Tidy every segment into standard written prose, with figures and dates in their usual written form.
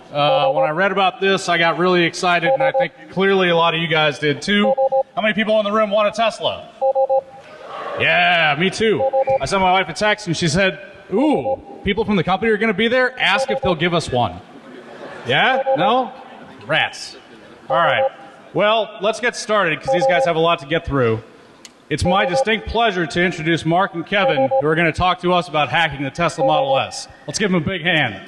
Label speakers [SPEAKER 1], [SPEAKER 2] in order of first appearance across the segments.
[SPEAKER 1] When I read about this, I got really excited, and I think clearly a lot of you guys did too. How many people in the room want a Tesla? Yeah, me too. I sent my wife a text, and she said, ooh, people from the company are going to be there? Ask if they'll give us one. Yeah? No? Rats. All right. Well, let's get started, because these guys have a lot to get through. It's my distinct pleasure to introduce Mark and Kevin, who are going to talk to us about hacking the Tesla Model S. Let's give them a big hand.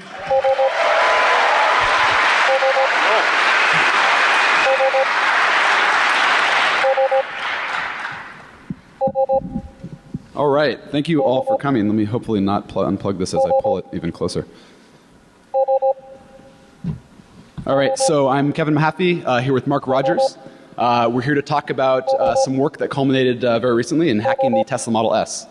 [SPEAKER 2] All right. Thank you all for coming. Let me hopefully not unplug this as I pull it even closer. All right. So I'm Kevin Mahaffey here with Marc Rogers. We're here to talk about some work that culminated very recently in hacking the Tesla Model S.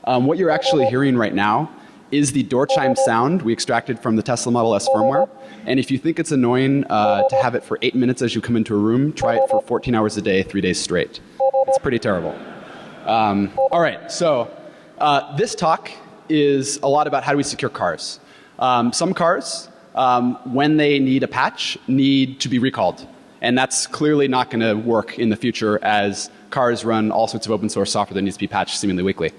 [SPEAKER 2] What you're actually hearing right now is the door chime sound we extracted from the Tesla Model S firmware. And if you think it's annoying to have it for 8 minutes as you come into a room, try it for 14 hours a day, 3 days straight. It's pretty terrible. All right. So this talk is a lot about how do we secure cars. Some cars, when they need a patch, need to be recalled. And that's clearly not going to work in the future as cars run all sorts of open source software that needs to be patched seemingly weekly.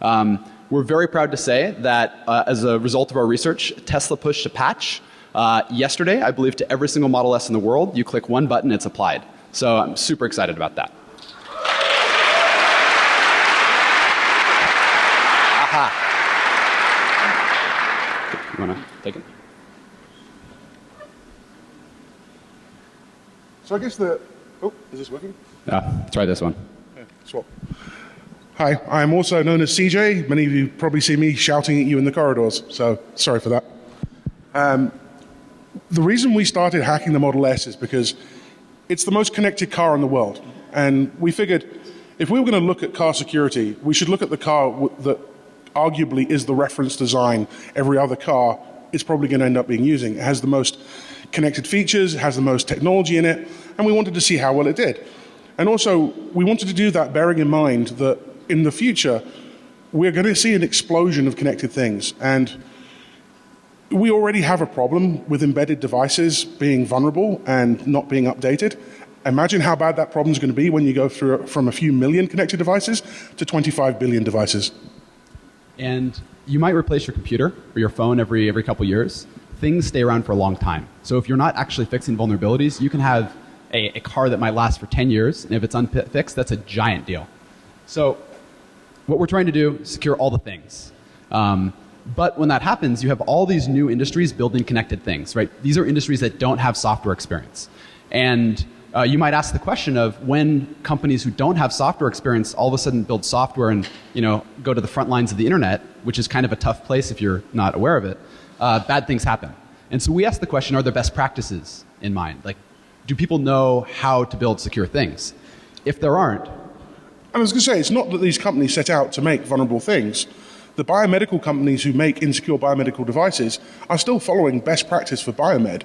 [SPEAKER 2] We're very proud to say that as a result of our research, Tesla pushed a patch yesterday, I believe, to every single Model S in the world. You click one button, it's applied. So I'm super excited about that. Aha. You want to take it?
[SPEAKER 3] So I guess is this working?
[SPEAKER 2] Try this one.
[SPEAKER 3] Yeah, swap. Hi, I'm also known as CJ. Many of you probably see me shouting at you in the corridors, so sorry for that. The reason we started hacking the Model S is because it's the most connected car in the world. And we figured if we were going to look at car security, we should look at the car that arguably is the reference design every other car is probably going to end up being using. It has the most connected features, it has the most technology in it, and we wanted to see how well it did. And also, we wanted to do that bearing in mind that in the future, we're going to see an explosion of connected things. And we already have a problem with embedded devices being vulnerable and not being updated. Imagine how bad that problem is going to be when you go through from a few million connected devices to 25 billion devices.
[SPEAKER 2] And you might replace your computer or your phone every couple years. Things stay around for a long time. So if you're not actually fixing vulnerabilities, you can have a car that might last for 10 years, and if it's unfixed, that's a giant deal. So what we're trying to do is secure all the things. But when that happens, you have all these new industries building connected things, right? These are industries that don't have software experience. And you might ask the question of when companies who don't have software experience all of a sudden build software and go to the front lines of the internet, which is kind of a tough place if you're not aware of it, bad things happen. And so we ask the question, are there best practices in mind? Like, do people know how to build secure things? If there aren't.
[SPEAKER 3] I was going to say, it's not that these companies set out to make vulnerable things. The biomedical companies who make insecure biomedical devices are still following best practice for biomed.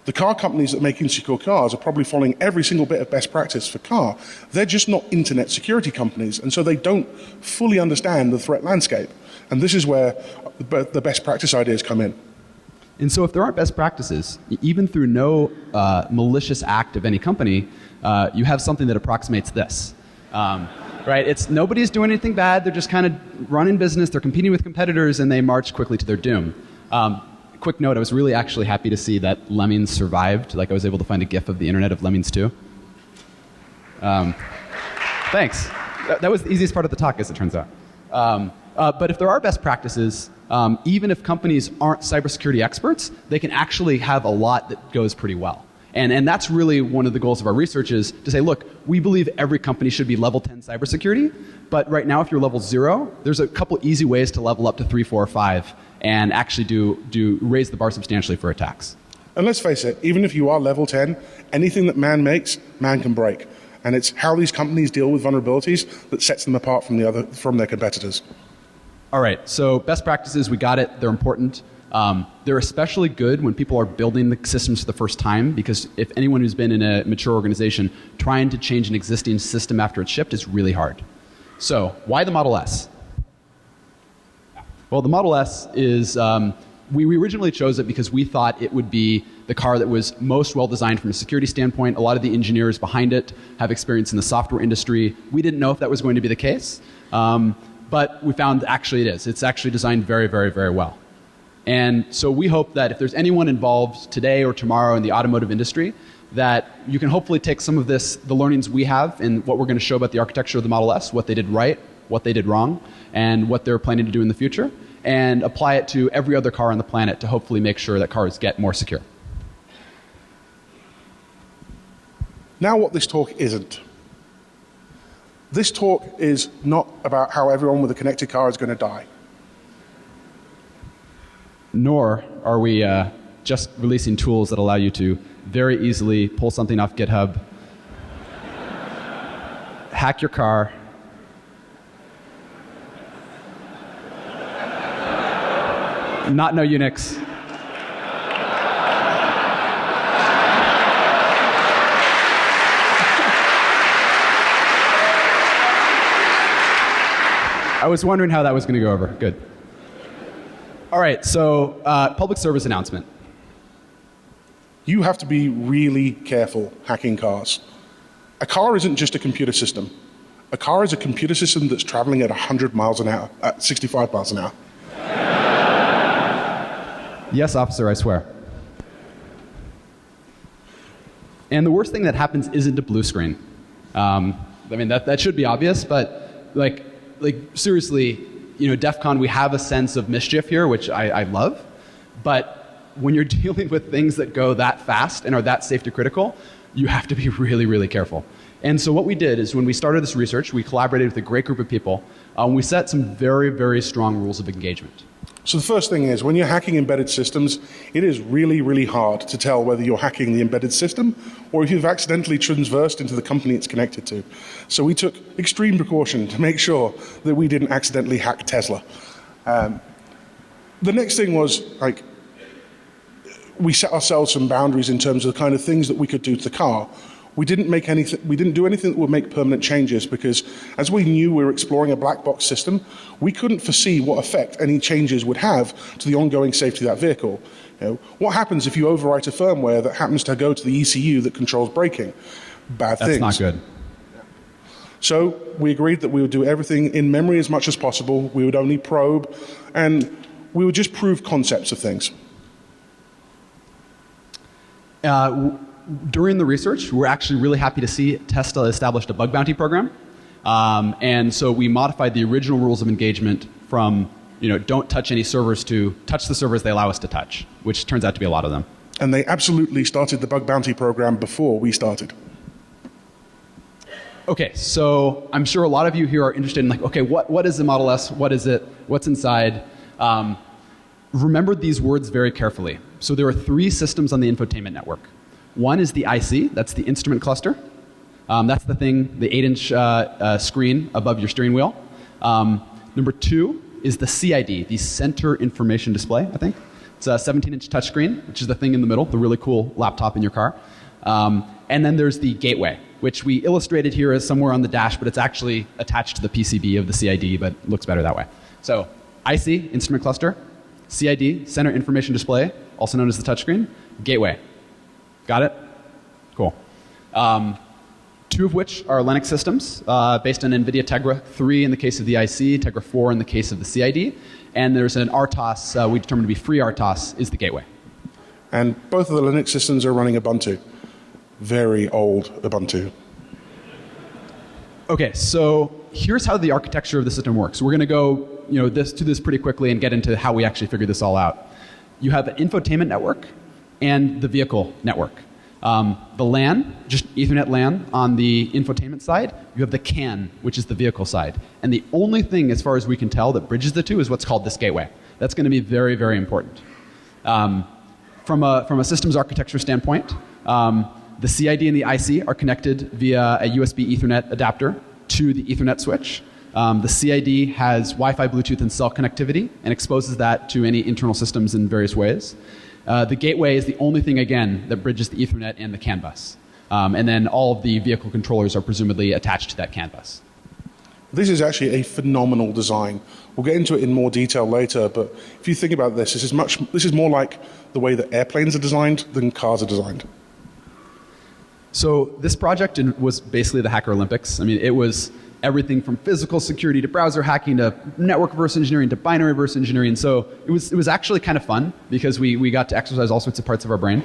[SPEAKER 3] The car companies that make insecure cars are probably following every single bit of best practice for car. They're just not internet security companies, and so they don't fully understand the threat landscape. And this is where the best practice ideas come in.
[SPEAKER 2] And so if there aren't best practices, even through no malicious act of any company, you have something that approximates this. Right? Nobody's doing anything bad. They're just kind of running business. They're competing with competitors, and they march quickly to their doom. Quick note, I was really actually happy to see that Lemmings survived. Like, I was able to find a GIF of the internet of Lemmings 2. Thanks. That was the easiest part of the talk, as it turns out. But if there are best practices, even if companies aren't cybersecurity experts, they can actually have a lot that goes pretty well. And that's really one of the goals of our research is to say, look, we believe every company should be level 10 cybersecurity, but right now if you're level 0, there's a couple easy ways to level up to 3, 4, or 5 and actually do raise the bar substantially for attacks.
[SPEAKER 3] And let's face it, even if you are level 10, anything that man makes, man can break. And it's how these companies deal with vulnerabilities that sets them apart from their competitors.
[SPEAKER 2] All right, so best practices, we got it. They're important. They're especially good when people are building the systems for the first time, because if anyone who's been in a mature organization, trying to change an existing system after it's shipped is really hard. So why the Model S? Well, the Model S is, we originally chose it because we thought it would be the car that was most well designed from a security standpoint. A lot of the engineers behind it have experience in the software industry. We didn't know if that was going to be the case, but we found actually it is. It's actually designed very, very, very well. And so we hope that if there's anyone involved today or tomorrow in the automotive industry, that you can hopefully take some of this, the learnings we have and what we're going to show about the architecture of the Model S, what they did right, what they did wrong, and what they're planning to do in the future, and apply it to every other car on the planet to hopefully make sure that cars get more secure.
[SPEAKER 3] Now what this talk isn't. This talk is not about how everyone with a connected car is going to die.
[SPEAKER 2] Nor are we just releasing tools that allow you to very easily pull something off GitHub, hack your car, not know Unix. I was wondering how that was going to go over. Good. All right, so public service announcement.
[SPEAKER 3] You have to be really careful hacking cars. A car isn't just a computer system. A car is a computer system that's traveling at 100 miles an hour, at 65 miles an hour.
[SPEAKER 2] Yes, officer, I swear. And the worst thing that happens isn't a blue screen. I mean, that should be obvious, but like seriously, you know, DEF CON, we have a sense of mischief here, which I love. But when you're dealing with things that go that fast and are that safety critical, you have to be really, really careful. And so what we did is when we started this research, we collaborated with a great group of people. We set some very, very strong rules of engagement.
[SPEAKER 3] So the first thing is, when you're hacking embedded systems, it is really, really hard to tell whether you're hacking the embedded system or if you've accidentally transversed into the company it's connected to. So we took extreme precaution to make sure that we didn't accidentally hack Tesla. The next thing was, like, we set ourselves some boundaries in terms of the kind of things that we could do to the car. We didn't do anything that would make permanent changes because as we knew we were exploring a black box system, we couldn't foresee what effect any changes would have to the ongoing safety of that vehicle. You know, what happens if you overwrite a firmware that happens to go to the ECU that controls braking? Bad things.
[SPEAKER 2] That's not good.
[SPEAKER 3] So we agreed that we would do everything in memory as much as possible. We would only probe, and we would just prove concepts of things.
[SPEAKER 2] During the research, we're actually really happy to see Tesla established a bug bounty program. And so we modified the original rules of engagement from, you know, don't touch any servers to touch the servers they allow us to touch, which turns out to be a lot of them.
[SPEAKER 3] And they absolutely started the bug bounty program before we started.
[SPEAKER 2] Okay, so I'm sure a lot of you here are interested in, like, okay, what is the Model S? What is it? What's inside? Remember these words very carefully. So there are 3 systems on the infotainment network. One is the IC, that's the instrument cluster. That's the thing, the 8-inch screen above your steering wheel. Number 2 is the CID, the center information display, I think. It's a 17-inch touchscreen, which is the thing in the middle, the really cool laptop in your car. And then there's the gateway, which we illustrated here as somewhere on the dash, but it's actually attached to the PCB of the CID, but it looks better that way. So IC, instrument cluster, CID, center information display, also known as the touchscreen, gateway. Got it? Cool. 2 of which are Linux systems based on NVIDIA Tegra 3 in the case of the IC, Tegra 4 in the case of the CID. And there's an RTOS we determined to be free RTOS is the gateway.
[SPEAKER 3] And both of the Linux systems are running Ubuntu. Very old Ubuntu.
[SPEAKER 2] Okay, so here's how the architecture of the system works. We're going to go, you know, through this pretty quickly and get into how we actually figured this all out. You have an infotainment network and the vehicle network. The LAN, just Ethernet LAN on the infotainment side. You have the CAN, which is the vehicle side. And the only thing, as far as we can tell, that bridges the two is what's called this gateway. That's going to be very, very important. From a systems architecture standpoint, the CID and the IC are connected via a USB Ethernet adapter to the Ethernet switch. The CID has Wi-Fi, Bluetooth, and cell connectivity and exposes that to any internal systems in various ways. The gateway is the only thing, again, that bridges the Ethernet and the CAN bus. And then all of the vehicle controllers are presumably attached to that CAN bus.
[SPEAKER 3] This is actually a phenomenal design. We'll get into it in more detail later, but if you think about this, this is more like the way that airplanes are designed than cars are designed.
[SPEAKER 2] So this project was basically the Hacker Olympics. I mean, it was everything from physical security to browser hacking to network reverse engineering to binary reverse engineering. So it was actually kind of fun because we got to exercise all sorts of parts of our brain.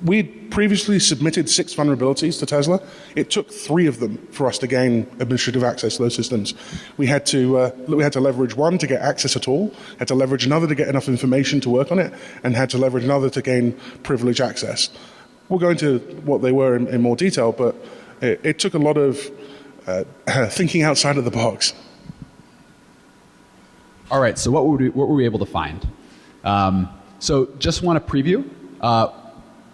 [SPEAKER 3] We'd previously submitted 6 vulnerabilities to Tesla. It took 3 of them for us to gain administrative access to those systems. We had to leverage one to get access at all, had to leverage another to get enough information to work on it, and had to leverage another to gain privilege access. We'll go into what they were in more detail, but it took a lot of thinking outside of the box.
[SPEAKER 2] All right, so what were we able to find? So just want to preview.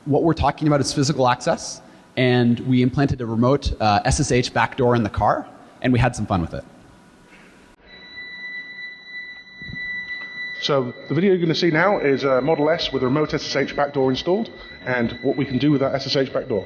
[SPEAKER 2] What we're talking about is physical access, and we implanted a remote SSH backdoor in the car, and we had some fun with it.
[SPEAKER 3] So the video you're going to see now is a Model S with a remote SSH backdoor installed, and what we can do with that SSH backdoor.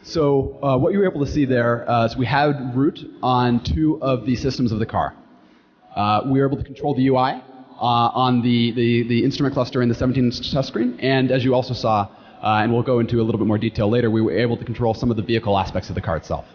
[SPEAKER 2] So what you were able to see there is we had root on 2 of the systems of the car. We were able to control the UI on the instrument cluster in the 17-inch touchscreen, and as you also saw, and we'll go into a little bit more detail later, we were able to control some of the vehicle aspects of the car itself.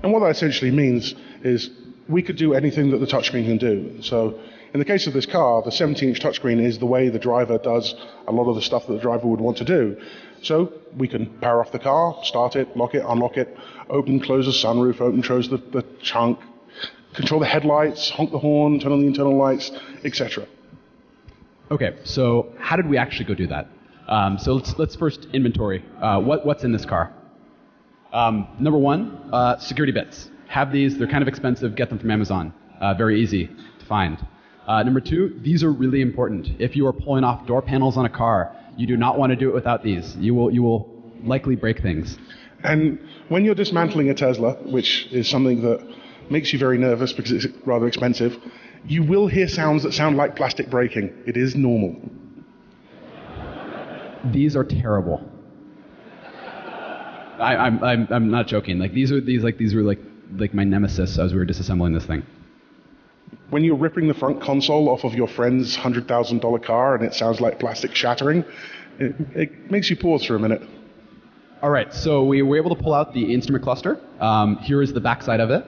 [SPEAKER 3] And what that essentially means is we could do anything that the touchscreen can do. So in the case of this car, the 17-inch touchscreen is the way the driver does a lot of the stuff that the driver would want to do. So we can power off the car, start it, lock it, unlock it, open, close the sunroof, open, close the trunk, control the headlights, honk the horn, turn on the internal lights, etc. Okay,
[SPEAKER 2] so how did we actually go do that? So let's first inventory. What's in this car? Number 1, security bits. Have these, they're kind of expensive, get them from Amazon. Very easy to find. Number 2, these are really important. If you are pulling off door panels on a car, you do not want to do it without these. You will likely break things.
[SPEAKER 3] And when you're dismantling a Tesla, which is something that makes you very nervous because it's rather expensive, you will hear sounds that sound like plastic breaking. It is normal.
[SPEAKER 2] These are terrible. I'm not joking. Like these were like my nemesis as we were disassembling this thing.
[SPEAKER 3] When you're ripping the front console off of your friend's $100,000 car and it sounds like plastic shattering, it makes you pause for a minute.
[SPEAKER 2] All right, so we were able to pull out the instrument cluster. Here is the back side of it.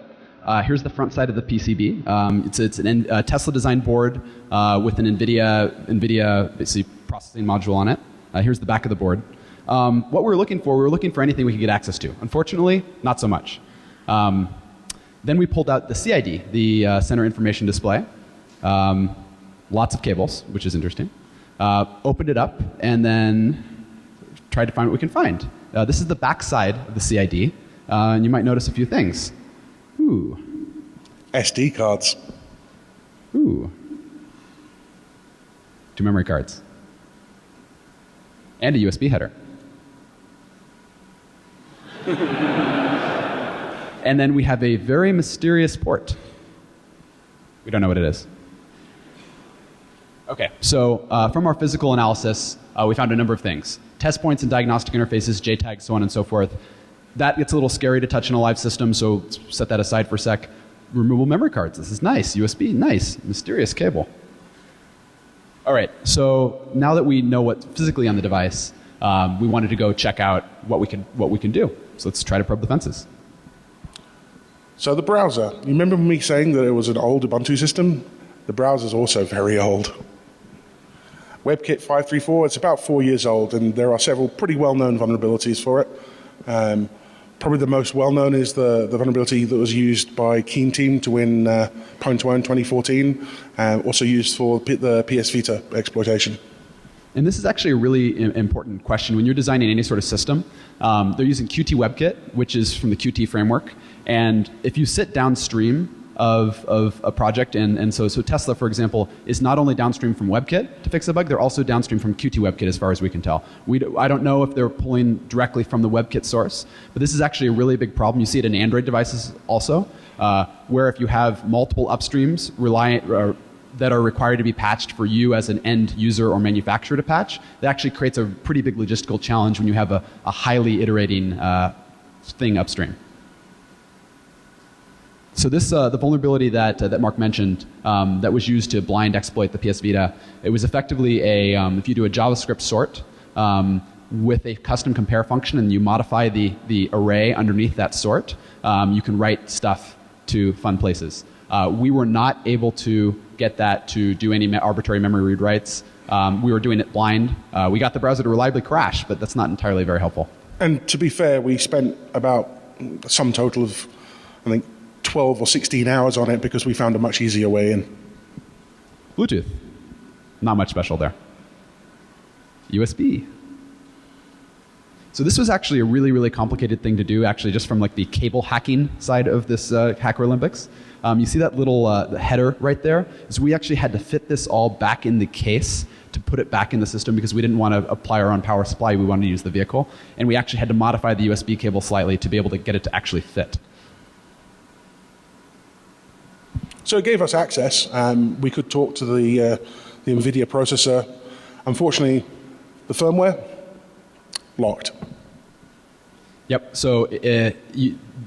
[SPEAKER 2] Here's the front side of the PCB. It's a Tesla-designed board with an NVIDIA basically processing module on it. Here's the back of the board. What we were looking for anything we could get access to. Unfortunately, not so much. Then we pulled out the CID, the Center Information Display. Lots of cables, which is interesting. Opened it up and then tried to find what we can find. This is the back side of the CID, and you might notice a few things. Ooh.
[SPEAKER 3] SD cards.
[SPEAKER 2] Ooh. 2 memory cards. And a USB header. And then we have a very mysterious port. We don't know what it is. Okay, so from our physical analysis, we found a number of things. Test points and diagnostic interfaces, JTAGs, so on and so forth. That gets a little scary to touch in a live system, so let's set that aside for a sec. Removable memory cards. This is nice. USB, nice. Mysterious cable. All right, so now that we know what's physically on the device, we wanted to go check out what we can do. So let's try to probe the fences.
[SPEAKER 3] So the browser. You remember me saying that it was an old Ubuntu system? The browser is also very old. WebKit 534, it's about 4 years old, and there are several pretty well-known vulnerabilities for it. Probably the most well-known is the vulnerability that was used by Keen Team to win Point One 2014, also used for the PS Vita exploitation.
[SPEAKER 2] And this is actually a really important question. When you're designing any sort of system, they're using Qt WebKit, which is from the Qt framework. And if you sit downstream of a project, and so Tesla, for example, is not only downstream from WebKit to fix the bug, they're also downstream from Qt WebKit as far as we can tell. I don't know if they're pulling directly from the WebKit source, but this is actually a really big problem. You see it in Android devices also, where if you have multiple upstreams that are required to be patched for you as an end user or manufacturer to patch, that actually creates a pretty big logistical challenge when you have a highly iterating thing upstream. So this, the vulnerability that Mark mentioned, that was used to blind exploit the PS Vita, it was effectively if you do a JavaScript sort with a custom compare function and you modify the array underneath that sort, you can write stuff to fun places. We were not able to get that to do any arbitrary memory read writes. We were doing it blind. We got the browser to reliably crash, but that's not entirely very helpful.
[SPEAKER 3] And to be fair, we spent about some total of, I think, 12 or 16 hours on it because we found a much easier way in.
[SPEAKER 2] Bluetooth. Not much special there. USB. So this was actually a really, really complicated thing to do, actually, just from like the cable hacking side of this Hacker Olympics. You see that little the header right there? So we actually had to fit this all back in the case to put it back in the system because we didn't want to apply our own power supply. We wanted to use the vehicle. And we actually had to modify the USB cable slightly to be able to get it to actually fit.
[SPEAKER 3] So it gave us access. We could talk to the NVIDIA processor. Unfortunately, the firmware, locked.
[SPEAKER 2] Yep. So the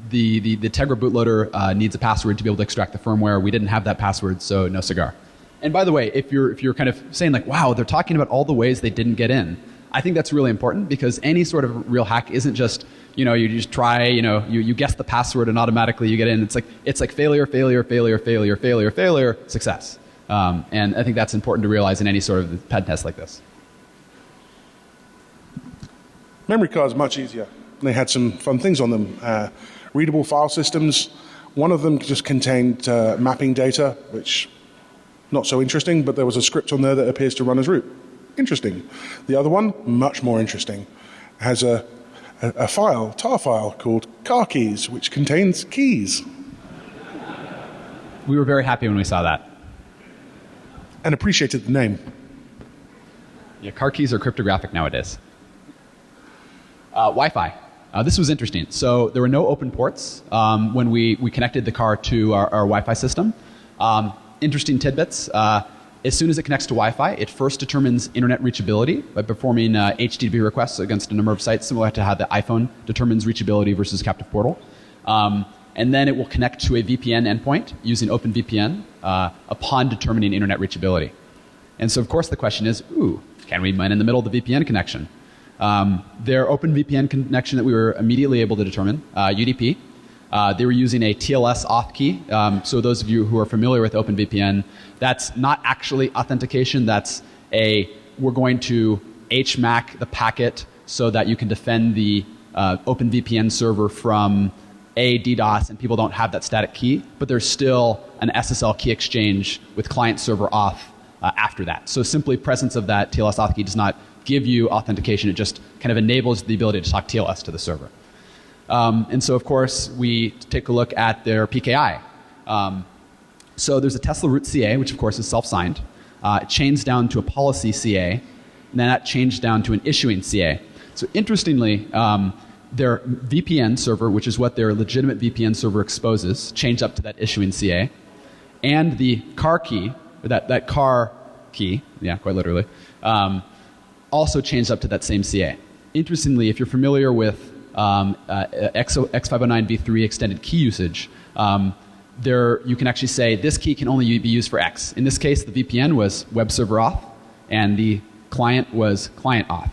[SPEAKER 2] Tegra bootloader needs a password to be able to extract the firmware. We didn't have that password, so no cigar. And by the way, if you're kind of saying like, wow, they're talking about all the ways they didn't get in, I think that's really important because any sort of real hack isn't just, you just try, you guess the password and automatically you get in. It's like failure, failure, failure, failure, failure, failure, success. And I think that's important to realize in any sort of pen test like this.
[SPEAKER 3] Memory cards much easier. They had some fun things on them. Readable file systems. One of them just contained mapping data, which not so interesting, but there was a script on there that appears to run as root. Interesting. The other one, much more interesting, has a file, tar file, called car keys, which contains keys.
[SPEAKER 2] We were very happy when we saw that.
[SPEAKER 3] And appreciated the name.
[SPEAKER 2] Yeah, car keys are cryptographic nowadays. Wi-Fi. This was interesting. So there were no open ports when we connected the car to our Wi-Fi system. Interesting tidbits. As soon as it connects to Wi-Fi, it first determines internet reachability by performing HTTP requests against a number of sites, similar to how the iPhone determines reachability versus captive portal. And then it will connect to a VPN endpoint using OpenVPN upon determining internet reachability. And so, of course, the question is, can we mine in the middle of the VPN connection? Their OpenVPN connection that we were immediately able to determine, UDP, they were using a TLS auth key. So those of you who are familiar with OpenVPN, that's not actually authentication. That's we're going to HMAC the packet so that you can defend the OpenVPN server from DDoS, and people don't have that static key. But there's still an SSL key exchange with client server auth after that. So simply presence of that TLS auth key does not give you authentication. It just kind of enables the ability to talk TLS to the server. And so, of course, we take a look at their PKI. So there's a Tesla root CA, which, of course, is self-signed. It chains down to a policy CA, and then that changed down to an issuing CA. So interestingly, their VPN server, which is what their legitimate VPN server exposes, changed up to that issuing CA. And the car key, or that car key, yeah, quite literally, also changed up to that same CA. Interestingly, if you're familiar with X509v3 extended key usage, you can actually say this key can only be used for X. In this case, the VPN was web server auth, and the client was client auth.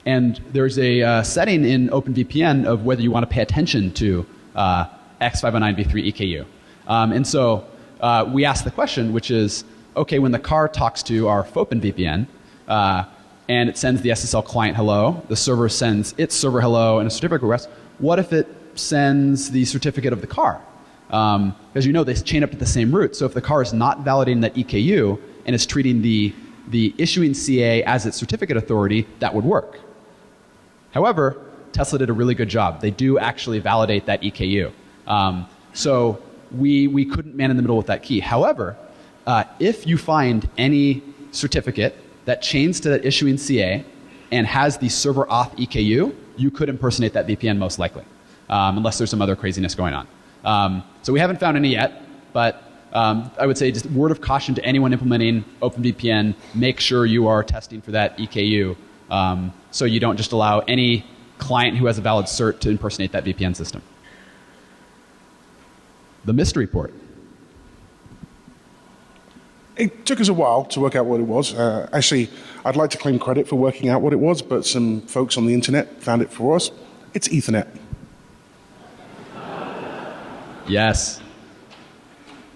[SPEAKER 2] And there's a setting in OpenVPN of whether you want to pay attention to X509v3 EKU. And so we asked the question, which is, okay, when the car talks to our OpenVPN, and it sends the SSL client hello, the server sends its server hello and a certificate request, what if it sends the certificate of the car. As you know, they chain up to the same route. So if the car is not validating that EKU and is treating the issuing CA as its certificate authority, that would work. However, Tesla did a really good job. They do actually validate that EKU. So we couldn't man in the middle with that key. However, if you find any certificate that chains to that issuing CA and has the server auth EKU, you could impersonate that VPN most likely, unless there's some other craziness going on. So we haven't found any yet, but I would say just word of caution to anyone implementing OpenVPN, make sure you are testing for that EKU so you don't just allow any client who has a valid cert to impersonate that VPN system. The mystery port.
[SPEAKER 3] It took us a while to work out what it was. Actually, I'd like to claim credit for working out what it was, but some folks on the internet found it for us. It's Ethernet. Yes.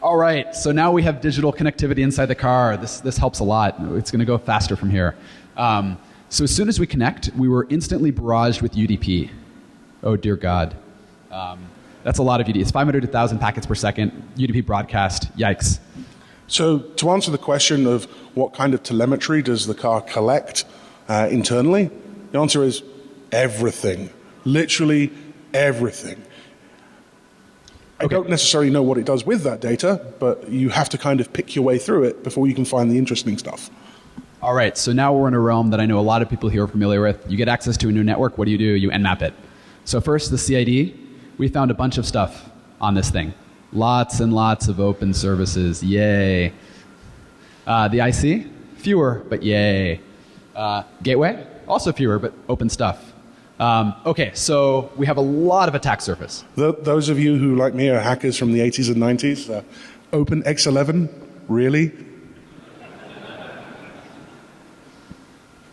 [SPEAKER 2] All right, so now we have digital connectivity inside the car. This helps a lot. It's going to go faster from here. So as soon as we connect, we were instantly barraged with UDP. Oh, dear God. That's a lot of UDP. It's 500 to 1,000 packets per second. UDP broadcast. Yikes.
[SPEAKER 3] So to answer the question of what kind of telemetry does the car collect internally, the answer is everything. Literally everything. I don't necessarily know what it does with that data, but you have to kind of pick your way through it before you can find the interesting stuff.
[SPEAKER 2] All right, so now we're in a realm that I know a lot of people here are familiar with. You get access to a new network. What do? You Nmap it. So first, the CID. We found a bunch of stuff on this thing. Lots and lots of open services. Yay. The IC? Fewer, but yay. Gateway? Also fewer, but open stuff. Okay, so we have a lot of attack surface.
[SPEAKER 3] Those of you who, like me, are hackers from the 80s and 90s, OpenX11, really?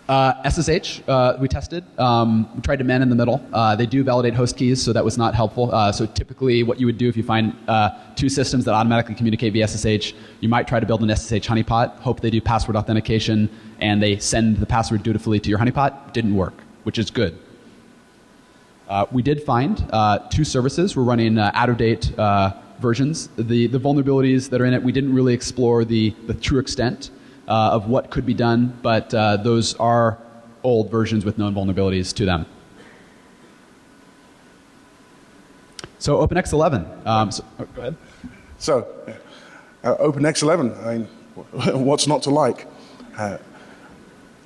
[SPEAKER 2] SSH, we tested. We tried to man in the middle. They do validate host keys, so that was not helpful. So typically what you would do if you find two systems that automatically communicate via SSH, you might try to build an SSH honeypot, hope they do password authentication, and they send the password dutifully to your honeypot. Didn't work, which is good. We did find two services. We're running out-of-date versions. The vulnerabilities that are in it, we didn't really explore the true extent of what could be done, but those are old versions with known vulnerabilities to them. So OpenX11. Go ahead.
[SPEAKER 3] So OpenX11, I mean, what's not to like?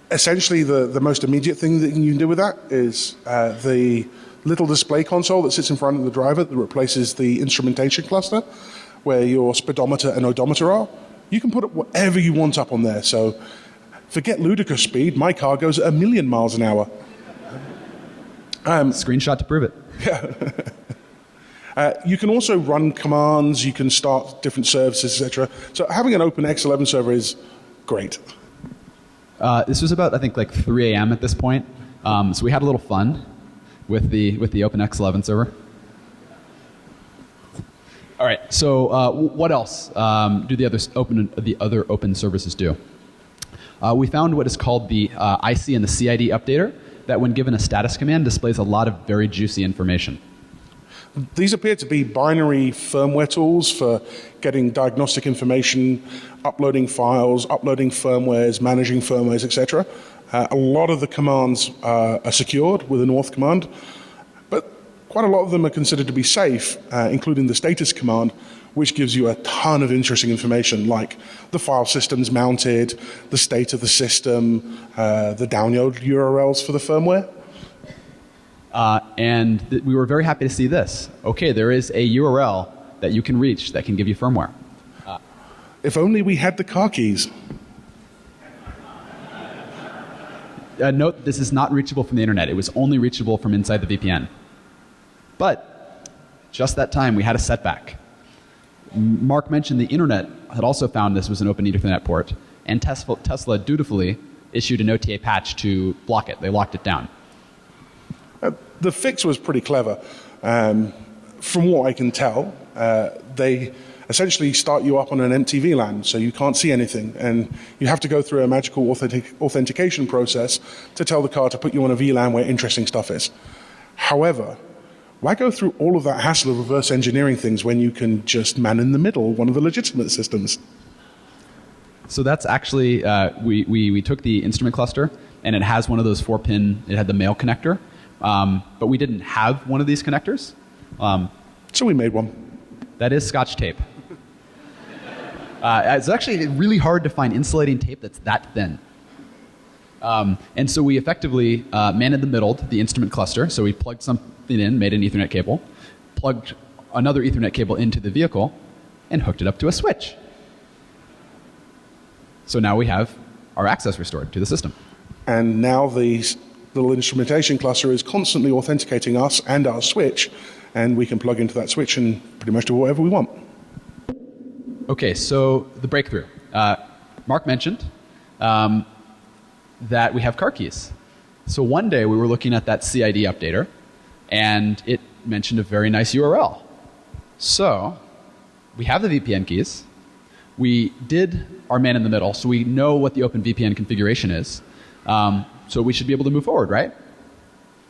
[SPEAKER 3] Essentially, the most immediate thing that you can do with that is the little display console that sits in front of the driver that replaces the instrumentation cluster, where your speedometer and odometer are. You can put whatever you want up on there. So forget ludicrous speed. My car goes at 1,000,000 miles an hour.
[SPEAKER 2] Screenshot to prove it.
[SPEAKER 3] Yeah. You can also run commands. You can start different services, etc. So having an OpenX11 server is great.
[SPEAKER 2] This was about, I think, like 3 a.m. at this point. So we had a little fun with the OpenX11 server. All right. So what else do the other open services do? We found what is called the IC and the CID updater that, when given a status command, displays a lot of very juicy information.
[SPEAKER 3] These appear to be binary firmware tools for getting diagnostic information, uploading files, uploading firmwares, managing firmwares, etc. A lot of the commands are secured with an auth command, but quite a lot of them are considered to be safe, including the status command, which gives you a ton of interesting information like the file systems mounted, the state of the system, the download URLs for the firmware.
[SPEAKER 2] And we were very happy to see this. Okay, there is a URL that you can reach that can give you firmware.
[SPEAKER 3] If only we had the car keys.
[SPEAKER 2] Note, this is not reachable from the internet. It was only reachable from inside the VPN. But just that time, we had a setback. Mark mentioned the internet had also found this was an open Ethernet port, and Tesla dutifully issued an OTA patch to block it. They locked it down.
[SPEAKER 3] The fix was pretty clever. From what I can tell, they essentially start you up on an empty VLAN, so you can't see anything, and you have to go through a magical authentication process to tell the car to put you on a VLAN where interesting stuff is. However, Why go through all of that hassle of reverse engineering things when you can just man in the middle one of the legitimate systems?
[SPEAKER 2] So that's actually, we took the instrument cluster, and it has one of those 4-pin, it had the male connector, but we didn't have one of these connectors.
[SPEAKER 3] So we made one.
[SPEAKER 2] That is Scotch tape. It's actually really hard to find insulating tape that's that thin. And so we effectively man-in-the-middled the instrument cluster. So we plugged something in, made an Ethernet cable, plugged another Ethernet cable into the vehicle, and hooked it up to a switch. So now we have our access restored to the system.
[SPEAKER 3] And now the little instrumentation cluster is constantly authenticating us and our switch, and we can plug into that switch and pretty much do whatever we want.
[SPEAKER 2] Okay, so the breakthrough. Mark mentioned that we have car keys. So one day we were looking at that CID updater, and it mentioned a very nice URL. So we have the VPN keys. We did our man in the middle, so we know what the OpenVPN configuration is. So we should be able to move forward, right?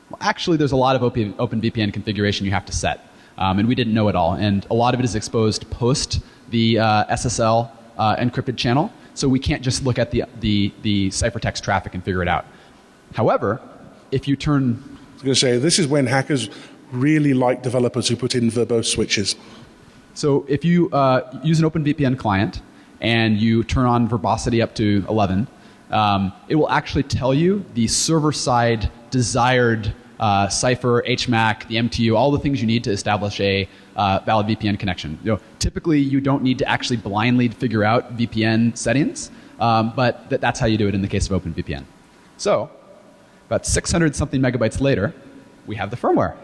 [SPEAKER 2] Well, actually, there's a lot of OpenVPN configuration you have to set, and we didn't know it all. And a lot of it is exposed post the SSL encrypted channel, so we can't just look at the ciphertext traffic and figure it out. However, if you turn...
[SPEAKER 3] I was going to say, this is when hackers really like developers who put in verbose switches.
[SPEAKER 2] So if you use an OpenVPN client and you turn on verbosity up to 11, it will actually tell you the server-side desired cipher, HMAC, the MTU, all the things you need to establish a valid VPN connection. Typically, you don't need to actually blindly figure out VPN settings, but that's how you do it in the case of OpenVPN. So about 600-something megabytes later, we have the firmware.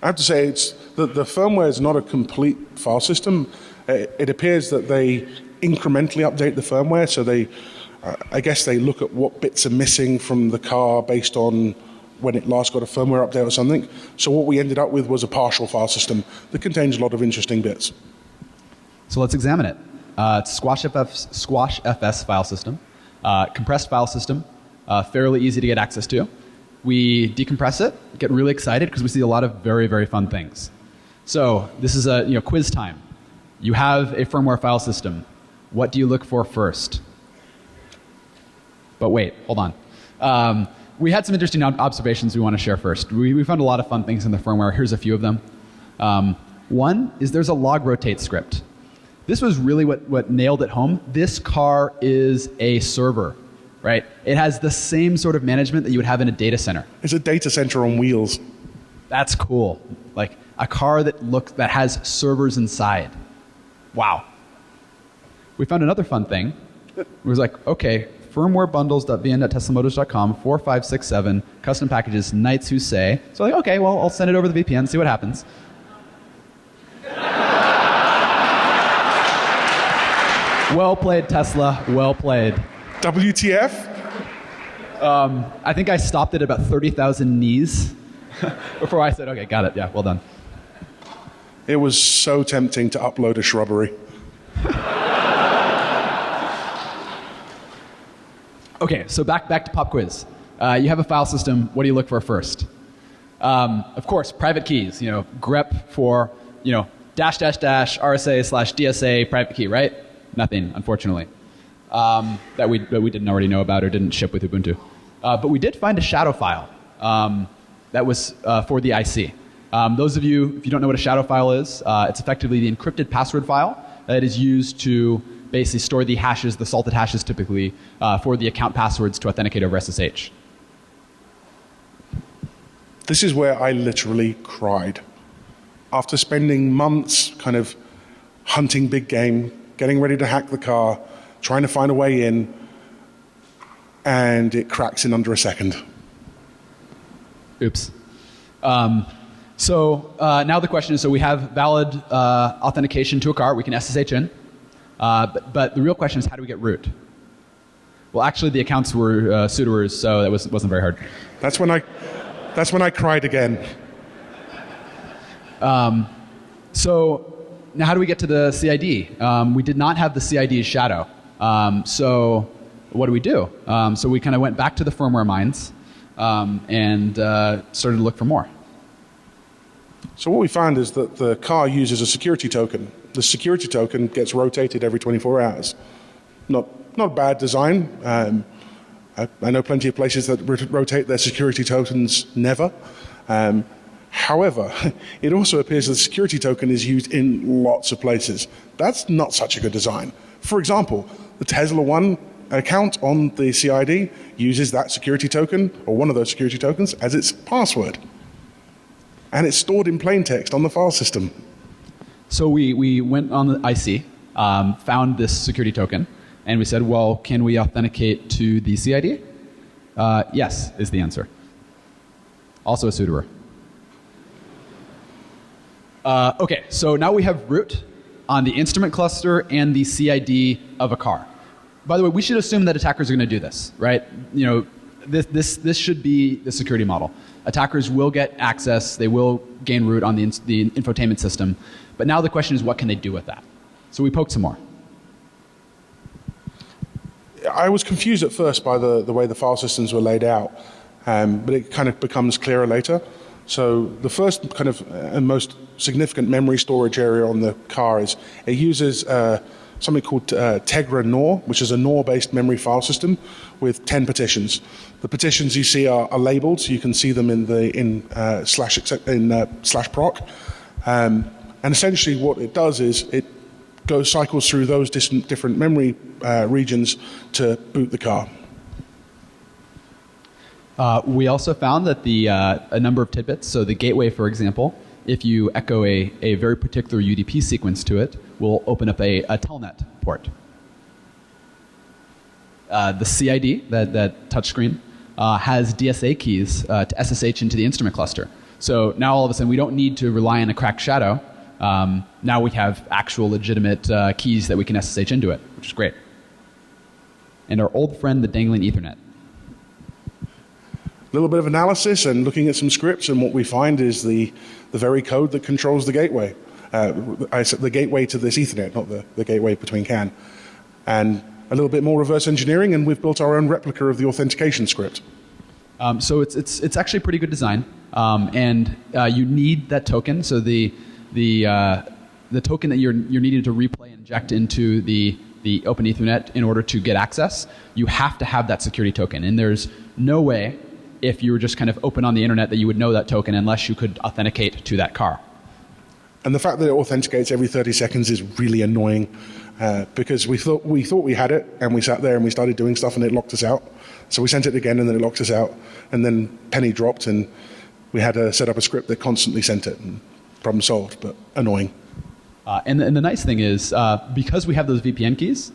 [SPEAKER 3] I have to say, the firmware is not a complete file system. It appears that they incrementally update the firmware, so I guess they look at what bits are missing from the car based on when it last got a firmware update or something. So what we ended up with was a partial file system that contains a lot of interesting bits. So
[SPEAKER 2] let's examine it. It's SquashFS file system, compressed file system, fairly easy to get access to. We decompress it, get really excited because we see a lot of very, very fun things. So this is a quiz time. You have a firmware file system. What do you look for first? But wait, hold on. We had some interesting observations we want to share first. We found a lot of fun things in the firmware. Here's a few of them. One is there's a log rotate script. This was really what nailed it home. This car is a server, right? It has the same sort of management that you would have in a data center.
[SPEAKER 3] It's a data center on wheels.
[SPEAKER 2] That's cool. Like a car that has servers inside. Wow. We found another fun thing. It was like, okay, firmware bundles.vn.teslamotors.com 4567 custom packages Knights Who Say. So like, okay, well, I'll send it over the VPN, see what happens. Well played, Tesla. Well played.
[SPEAKER 3] WTF?
[SPEAKER 2] I think I stopped it at about 30,000 knees before I said, okay, got it. Yeah, well done.
[SPEAKER 3] It was so tempting to upload a shrubbery.
[SPEAKER 2] Okay, so back to pop quiz. You have a file system. What do you look for first? Of course, private keys. grep for --RSA/DSA private key, right? Nothing, unfortunately, that we didn't already know about or didn't ship with Ubuntu. But we did find a shadow file that was for the IC. Those of you, if you don't know what a shadow file is, it's effectively the encrypted password file that is used to basically store the hashes, the salted hashes typically, for the account passwords to authenticate over SSH.
[SPEAKER 3] This is where I literally cried. After spending months kind of hunting big game, getting ready to hack the car, trying to find a way in, and it cracks in under a second.
[SPEAKER 2] Oops. So now the question is, so we have valid authentication to a car. We can SSH in. But the real question is, how do we get root? Well, actually, the accounts were sudoers, so that wasn't very hard.
[SPEAKER 3] That's when I cried again.
[SPEAKER 2] So now how do we get to the CID? We did not have the CID as shadow. So what do we do? So we kind of went back to the firmware mines and started to look for more.
[SPEAKER 3] So what we found is that the car uses a security token. The security token gets rotated every 24 hours. Not a bad design. I know plenty of places that rotate their security tokens never. However, it also appears that the security token is used in lots of places. That's not such a good design. For example, the Tesla One account on the CID uses that security token, or one of those security tokens, as its password. And it's stored in plain text on the file system.
[SPEAKER 2] So we went on the IC, found this security token, and we said, well, can we authenticate to the CID? Yes, is the answer. Also a sudoer. Okay, so now we have root on the instrument cluster and the CID of a car. By the way, we should assume that attackers are going to do this, right? You know, this should be the security model. Attackers will get access, they will gain root on the infotainment system, but now the question is, what can they do with that? So we poked some more.
[SPEAKER 3] I was confused at first by the way the file systems were laid out, but it kind of becomes clearer later. So the first kind of and most significant memory storage area on the car is it uses something called Tegra NOR, which is a NOR-based memory file system with 10 petitions. The petitions you see are labeled, so you can see them in slash proc. And essentially what it does is it cycles through those different memory regions to boot the car.
[SPEAKER 2] We also found that a number of tidbits, so the gateway, for example, if you echo a very particular UDP sequence to it, will open up a telnet port. The CID, that touchscreen, has DSA keys to SSH into the instrument cluster. So now all of a sudden we don't need to rely on a cracked shadow. Now we have actual legitimate keys that we can SSH into it, which is great. And our old friend, the dangling Ethernet.
[SPEAKER 3] A little bit of analysis and looking at some scripts, and what we find is the very code that controls the gateway. The gateway to this Ethernet, not the gateway between CAN. And a little bit more reverse engineering, and we've built our own replica of the authentication script.
[SPEAKER 2] So it's actually a pretty good design, and you need that token. So the token that you're needing to replay and inject into the Open Ethernet in order to get access, you have to have that security token. And there's no way, if you were just kind of open on the internet, that you would know that token unless you could authenticate to that car.
[SPEAKER 3] And the fact that it authenticates every 30 seconds is really annoying, because we thought we had it, and we sat there and we started doing stuff, and it locked us out. So we sent it again, and then it locked us out, and then penny dropped, and we had to set up a script that constantly sent it. And problem solved, but annoying.
[SPEAKER 2] And the nice thing is, because we have those VPN keys,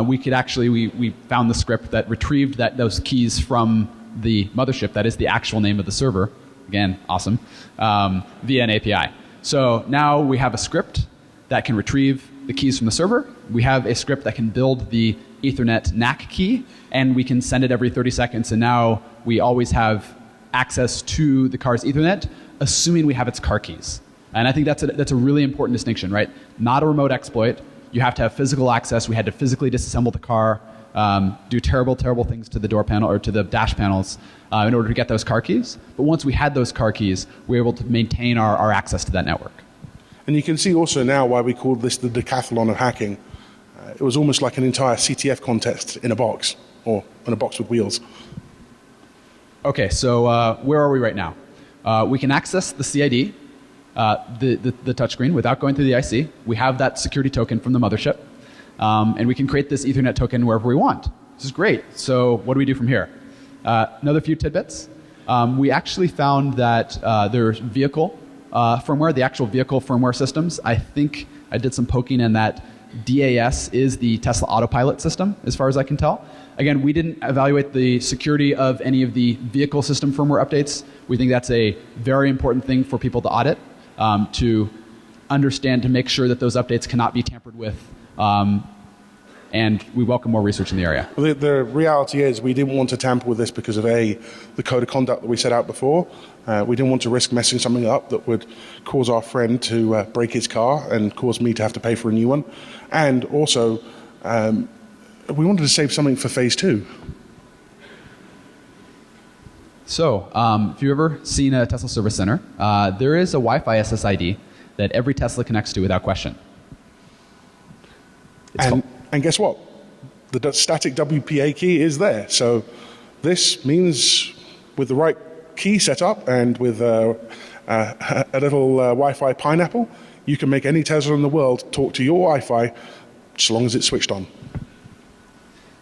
[SPEAKER 2] we could actually we found the script that retrieved those keys from the mothership. That is the actual name of the server. Again, awesome. Via an API. So now we have a script that can retrieve the keys from the server. We have a script that can build the Ethernet NAC key, and we can send it every 30 seconds. And now we always have access to the car's Ethernet, assuming we have its car keys. And I think that's a really important distinction, right? Not a remote exploit. You have to have physical access. We had to physically disassemble the car, do terrible, terrible things to the door panel or to the dash panels in order to get those car keys. But once we had those car keys, we were able to maintain our access to that network.
[SPEAKER 3] And you can see also now why we called this the decathlon of hacking. It was almost like an entire CTF contest in a box, or in a box with wheels.
[SPEAKER 2] Okay, so where are we right now? We can access the CID, the touchscreen, without going through the IC. We have that security token from the mothership. And we can create this Ethernet token wherever we want. This is great. So what do we do from here? Another few tidbits. We actually found that there's vehicle firmware, the actual vehicle firmware systems. I think I did some poking in that DAS is the Tesla autopilot system, as far as I can tell. Again, we didn't evaluate the security of any of the vehicle system firmware updates. We think that's a very important thing for people to audit, to understand, to make sure that those updates cannot be tampered with. And we welcome more research in the area.
[SPEAKER 3] Well, the reality is we didn't want to tamper with this because of the code of conduct that we set out before. We didn't want to risk messing something up that would cause our friend to break his car and cause me to have to pay for a new one. And also, we wanted to save something for phase 2.
[SPEAKER 2] So, if you've ever seen a Tesla service center, there is a Wi-Fi SSID that every Tesla connects to without question.
[SPEAKER 3] And guess what? The static WPA key is there. So this means with the right key set up and with a little Wi-Fi pineapple, you can make any Tesla in the world talk to your Wi-Fi so long as it's switched on.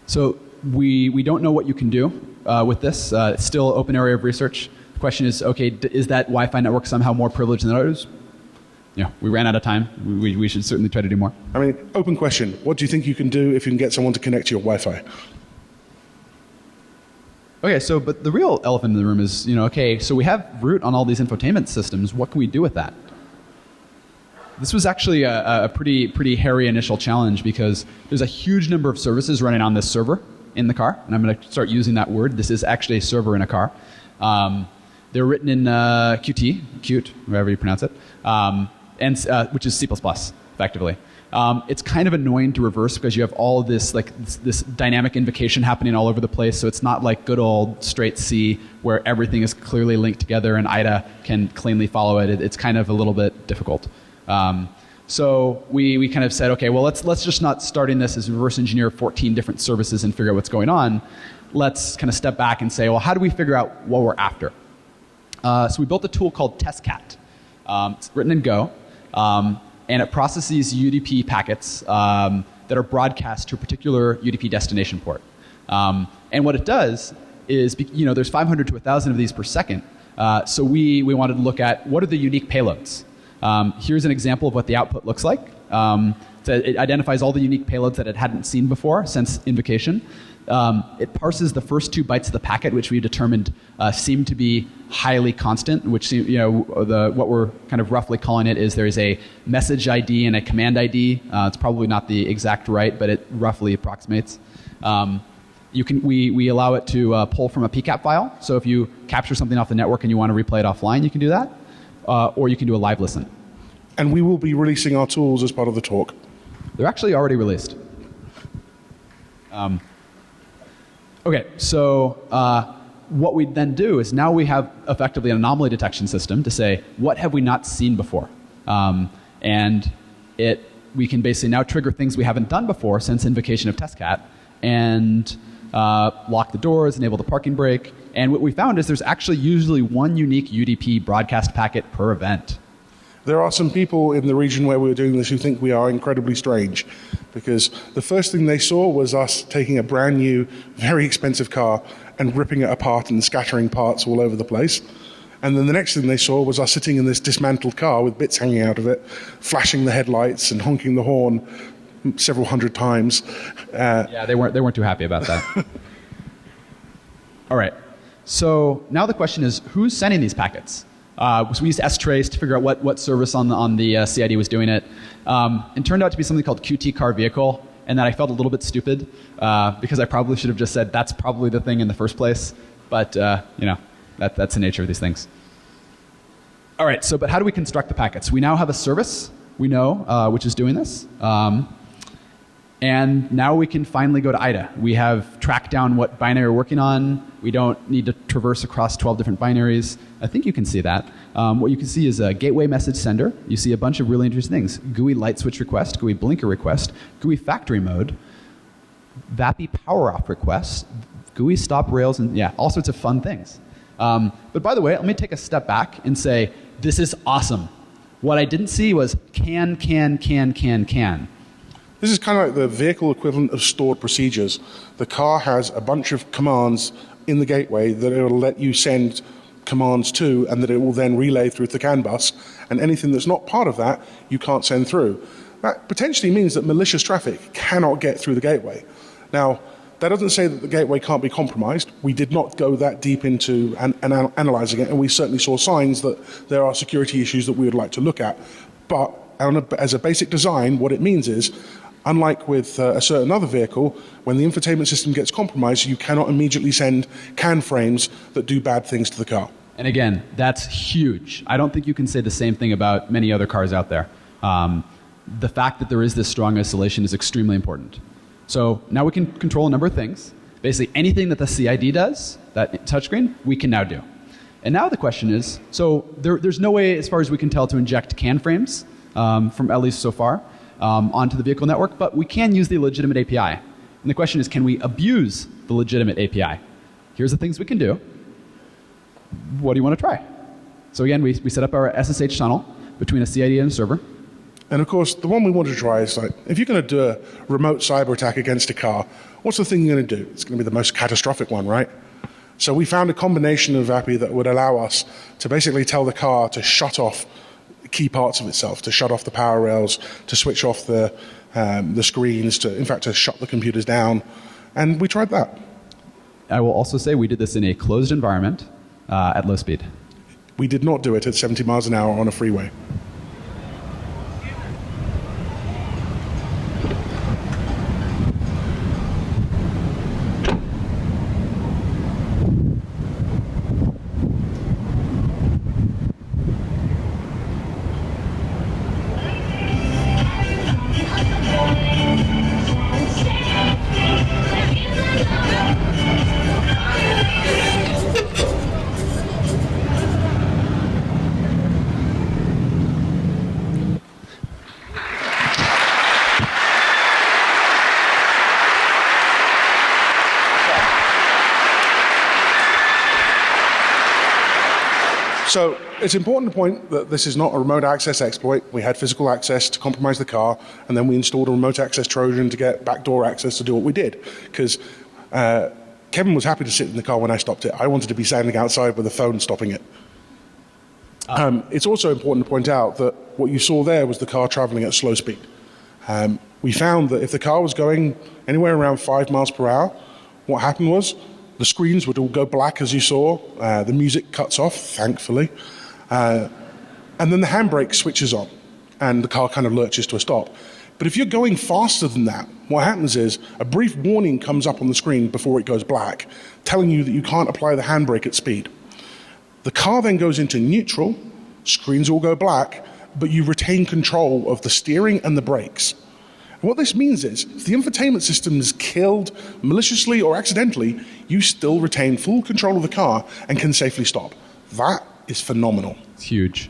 [SPEAKER 2] So we don't know what you can do with this. It's still an open area of research. The question is, okay, is that Wi-Fi network somehow more privileged than others? Yeah, we ran out of time. We should certainly try to do more.
[SPEAKER 3] I mean, open question. What do you think you can do if you can get someone to connect to your Wi-Fi?
[SPEAKER 2] Okay, so but the real elephant in the room is, okay, so we have root on all these infotainment systems. What can we do with that? This was actually a pretty hairy initial challenge because there's a huge number of services running on this server in the car, and I'm going to start using that word. This is actually a server in a car. They're written in Qt, whatever you pronounce it, which is C++, effectively. It's kind of annoying to reverse because you have all this this dynamic invocation happening all over the place. So it's not like good old straight C where everything is clearly linked together and IDA can cleanly follow it. It's kind of a little bit difficult. So we kind of said, okay, well let's just not starting this as reverse engineer 14 different services and figure out what's going on. Let's kind of step back and say, well, how do we figure out what we're after? So we built a tool called testcat. It's written in Go. And it processes UDP packets that are broadcast to a particular UDP destination port. And what it does is, there's 500 to 1,000 of these per second. So we wanted to look at what are the unique payloads. Here's an example of what the output looks like. So it identifies all the unique payloads that it hadn't seen before since invocation. It parses the first 2 bytes of the packet, which we determined seem to be highly constant, which what we're kind of roughly calling it is there's a message ID and a command ID. It's probably not the exact right, but it roughly approximates. We allow it to pull from a pcap file. So if you capture something off the network and you want to replay it offline, you can do that. Or you can do a live listen.
[SPEAKER 3] And we will be releasing our tools as part of the talk.
[SPEAKER 2] They're actually already released. Okay, so what we then do is now we have effectively an anomaly detection system to say, what have we not seen before? And we can basically now trigger things we haven't done before since invocation of testcat and lock the doors, enable the parking brake. And what we found is there's actually usually one unique UDP broadcast packet per event.
[SPEAKER 3] There are some people in the region where we're doing this who think we are incredibly strange because the first thing they saw was us taking a brand new, very expensive car and ripping it apart and scattering parts all over the place. And then the next thing they saw was us sitting in this dismantled car with bits hanging out of it, flashing the headlights and honking the horn several hundred times.
[SPEAKER 2] Yeah, they weren't too happy about that. All right. So now the question is, who's sending these packets? So we used strace to figure out what service on the CID was doing it. It turned out to be something called Qt car vehicle, and that I felt a little bit stupid because I probably should have just said that's probably the thing in the first place. But that's the nature of these things. All right. So, but how do we construct the packets? We now have a service we know which is doing this. And now we can finally go to IDA. We have tracked down what binary we're working on. We don't need to traverse across 12 different binaries. I think you can see that. What you can see is a gateway message sender. You see a bunch of really interesting things. GUI light switch request, GUI blinker request, GUI factory mode, VAPI power off request, GUI stop rails, and yeah, all sorts of fun things. But by the way, let me take a step back and say, this is awesome. What I didn't see was can.
[SPEAKER 3] This is kind of like the vehicle equivalent of stored procedures. The car has a bunch of commands in the gateway that it will let you send commands to and that it will then relay through the CAN bus, and anything that's not part of that you can't send through. That potentially means that malicious traffic cannot get through the gateway. Now, that doesn't say that the gateway can't be compromised. We did not go that deep into analyzing it, and we certainly saw signs that there are security issues that we would like to look at. But as a basic design, what it means is, unlike with a certain other vehicle, when the infotainment system gets compromised, you cannot immediately send CAN frames that do bad things to the car.
[SPEAKER 2] And again, that's huge. I don't think you can say the same thing about many other cars out there. The fact that there is this strong isolation is extremely important. So now we can control a number of things. Basically anything that the CID does, that touchscreen, we can now do. And now the question is, so there's no way, as far as we can tell, to inject CAN frames, from at least so far, onto the vehicle network, but we can use the legitimate API. And the question is, can we abuse the legitimate API? Here's the things we can do. What do you want to try? So again, we set up our SSH tunnel between a CID and a server.
[SPEAKER 3] And of course, the one we want to try is like, if you're going to do a remote cyber attack against a car, what's the thing you're going to do? It's going to be the most catastrophic one, right? So we found a combination of API that would allow us to basically tell the car to shut off key parts of itself, to shut off the power rails, to switch off the screens, in fact, to shut the computers down. And we tried that.
[SPEAKER 2] I will also say we did this in a closed environment at low speed.
[SPEAKER 3] We did not do it at 70 miles an hour on a freeway. So it's important to point that this is not a remote access exploit. We had physical access to compromise the car, and then we installed a remote access Trojan to get backdoor access to do what we did. Because Kevin was happy to sit in the car when I stopped it. I wanted to be standing outside with a phone stopping it. It's also important to point out that what you saw there was the car traveling at slow speed. We found that if the car was going anywhere around 5 miles per hour, what happened was the screens would all go black, as you saw. The music cuts off, thankfully. And then the handbrake switches on, and the car kind of lurches to a stop. But if you're going faster than that, what happens is a brief warning comes up on the screen before it goes black, telling you that you can't apply the handbrake at speed. The car then goes into neutral, screens all go black, but you retain control of the steering and the brakes. And what this means is, if the infotainment system is killed maliciously or accidentally, you still retain full control of the car and can safely stop. That is phenomenal.
[SPEAKER 2] It's huge.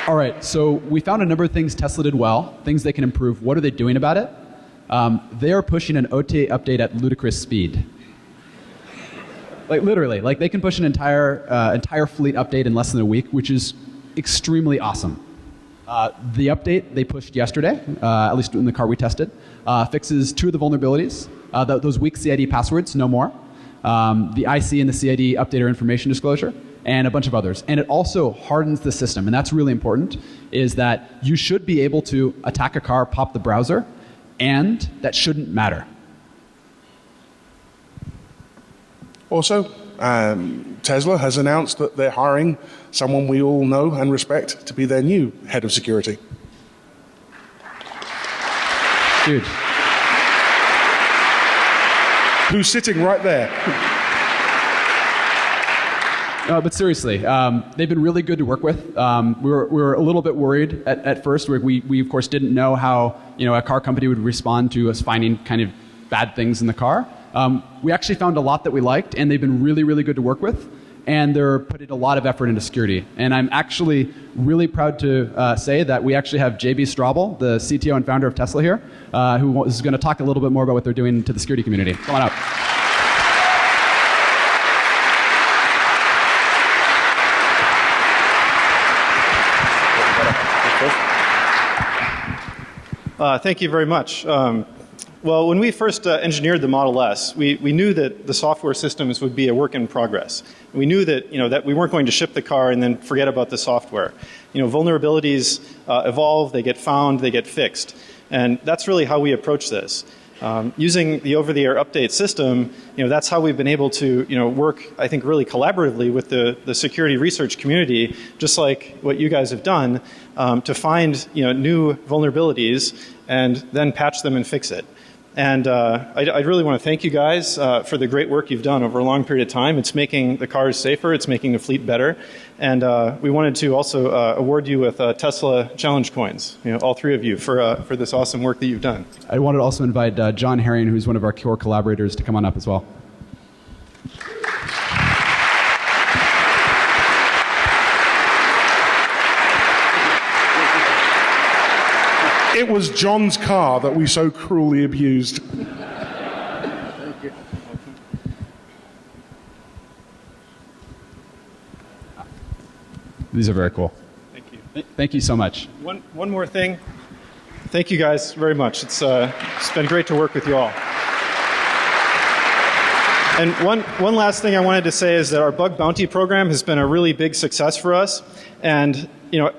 [SPEAKER 2] All right, so we found a number of things Tesla did well, things they can improve. What are they doing about it? They are pushing an OTA update at ludicrous speed. Like literally, like they can push an entire fleet update in less than a week, which is extremely awesome. The update they pushed yesterday, at least in the car we tested, fixes 2 of the vulnerabilities. Those weak CID passwords, no more. The IC and the CID updater information disclosure, and a bunch of others. And it also hardens the system, and that's really important, is that you should be able to attack a car, pop the browser, and that shouldn't matter. Also, Tesla has announced that they're hiring someone we all know and respect to be their new head of security. Dude.
[SPEAKER 3] Who's sitting right there.
[SPEAKER 2] But seriously, they've been really good to work with. We were a little bit worried at first. We of course didn't know how a car company would respond to us finding kind of bad things in the car. We actually found a lot that we liked, and they've been really, really good to work with. And they're putting a lot of effort into security. And I'm actually really proud to say that we actually have JB Straubel, the CTO and founder of Tesla here, who is going to talk a little bit more about what they're doing to the security community. Come on up.
[SPEAKER 4] Thank you very much. Well, when we first engineered the Model S, we knew that the software systems would be a work in progress. We knew that that we weren't going to ship the car and then forget about the software. Vulnerabilities evolve, they get found, they get fixed, and that's really how we approach this. Using the over-the-air update system, that's how we've been able to work, I think, really collaboratively with the security research community, just like what you guys have done, to find new vulnerabilities and then patch them and fix it. And I really want to thank you guys for the great work you've done over a long period of time. It's making the cars safer. It's making the fleet better. And we wanted to also award you with Tesla Challenge coins, all three of you, for this awesome work that you've done.
[SPEAKER 2] I wanted to also invite John Herring, who's one of our core collaborators, to come on up as well.
[SPEAKER 3] It was John's car that we so cruelly abused.
[SPEAKER 2] Thank you. These are very cool.
[SPEAKER 4] Thank you.
[SPEAKER 2] Thank you so much.
[SPEAKER 4] One more thing. Thank you guys very much. It's been great to work with you all. And one last thing I wanted to say is that our bug bounty program has been a really big success for us. And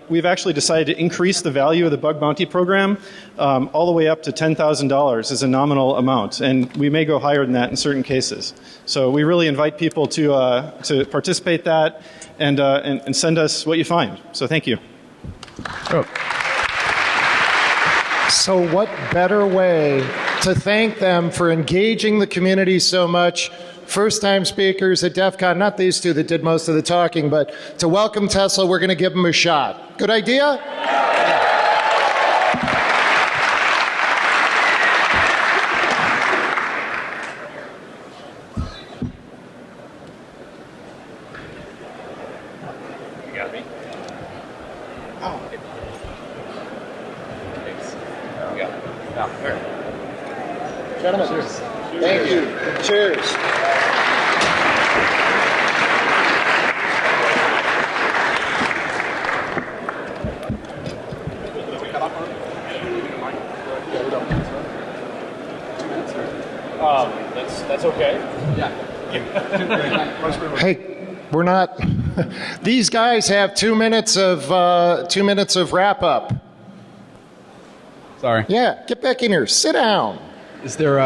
[SPEAKER 4] we've actually decided to increase the value of the bug bounty program all the way up to $10,000 as a nominal amount. And we may go higher than that in certain cases. So we really invite people to participate that and send us what you find. So thank you.
[SPEAKER 2] Oh.
[SPEAKER 5] So what better way to thank them for engaging the community so much? First-time speakers at DEF CON, not these two that did most of the talking, but to welcome Tesla, we're going to give them a shot. Good idea?
[SPEAKER 1] You got me? Oh. Thanks. You got it. Oh, all right.
[SPEAKER 5] Gentlemen, cheers. Thank you. Cheers.
[SPEAKER 1] That's okay.
[SPEAKER 5] Hey, we're not. These guys have 2 minutes of wrap up.
[SPEAKER 2] Sorry.
[SPEAKER 5] Yeah, get back in here. Sit down.
[SPEAKER 2] Is there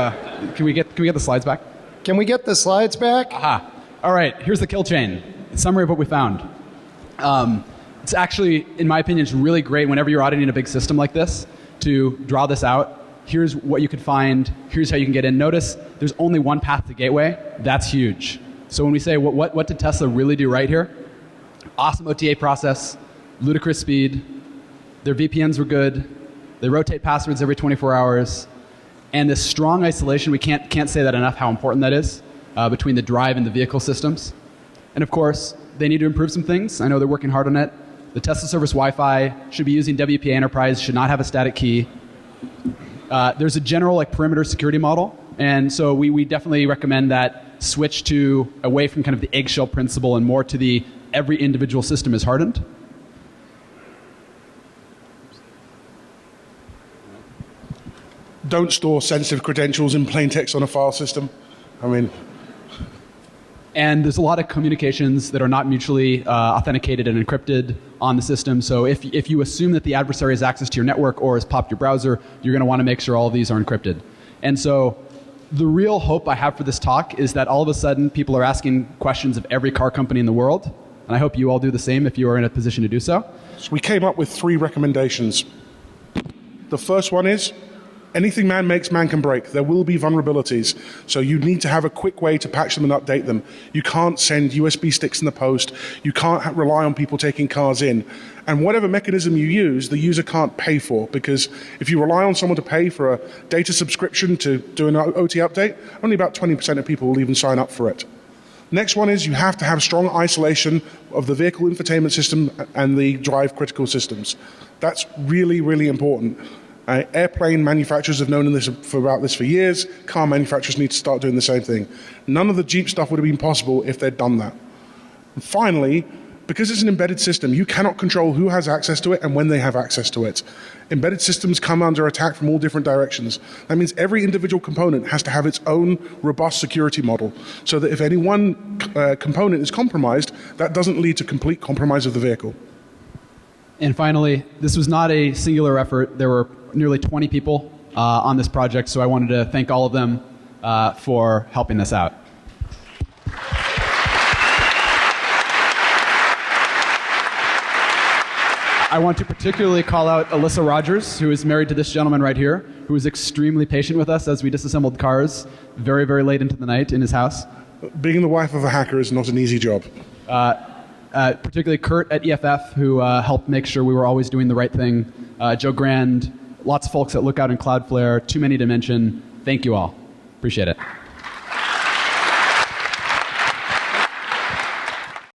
[SPEAKER 2] can we get the slides back?
[SPEAKER 5] Can we get the slides back?
[SPEAKER 2] Aha. All right, here's the kill chain. Summary of what we found. It's actually, in my opinion, it's really great whenever you're auditing a big system like this to draw this out. Here's what you could find. Here's how you can get in. Notice there's only one path to gateway. That's huge. So when we say what did Tesla really do right here? Awesome OTA process, ludicrous speed. Their VPNs were good. They rotate passwords every 24 hours. And this strong isolation, we can't say that enough how important that is between the drive and the vehicle systems. And of course, they need to improve some things. I know they're working hard on it. The Tesla service Wi-Fi should be using WPA Enterprise, should not have a static key. There's a general perimeter security model. And so we definitely recommend that switch to away from kind of the eggshell principle and more to the every individual system is hardened.
[SPEAKER 3] Don't store sensitive credentials in plain text on a file system.
[SPEAKER 2] And there's a lot of communications that are not mutually authenticated and encrypted on the system. So if you assume that the adversary has access to your network or has popped your browser, you're going to want to make sure all of these are encrypted. And so the real hope I have for this talk is that all of a sudden people are asking questions of every car company in the world. And I hope you all do the same if you are in a position to do so.
[SPEAKER 3] So we came up with 3 recommendations. The first one is, anything man makes, man can break. There will be vulnerabilities. So you need to have a quick way to patch them and update them. You can't send USB sticks in the post. You can't rely on people taking cars in. And whatever mechanism you use, the user can't pay for. Because if you rely on someone to pay for a data subscription to do an OT update, only about 20% of people will even sign up for it. Next one is you have to have strong isolation of the vehicle infotainment system and the drive critical systems. That's really, really important. Airplane manufacturers have known about this for years. Car manufacturers need to start doing the same thing. None of the Jeep stuff would have been possible if they'd done that. And finally, because it's an embedded system, you cannot control who has access to it and when they have access to it. Embedded systems come under attack from all different directions. That means every individual component has to have its own robust security model, so that if any one component is compromised, that doesn't lead to complete compromise of the vehicle.
[SPEAKER 2] And finally, this was not a singular effort. There were nearly 20 people on this project, so I wanted to thank all of them for helping us out. I want to particularly call out Alyssa Rogers, who is married to this gentleman right here, who was extremely patient with us as we disassembled cars very, very late into the night in his house.
[SPEAKER 3] Being the wife of a hacker is not an easy job.
[SPEAKER 2] Particularly Kurt at EFF, who helped make sure we were always doing the right thing. Joe Grand, lots of folks at Lookout and CloudFlare, too many to mention. Thank you all. Appreciate it.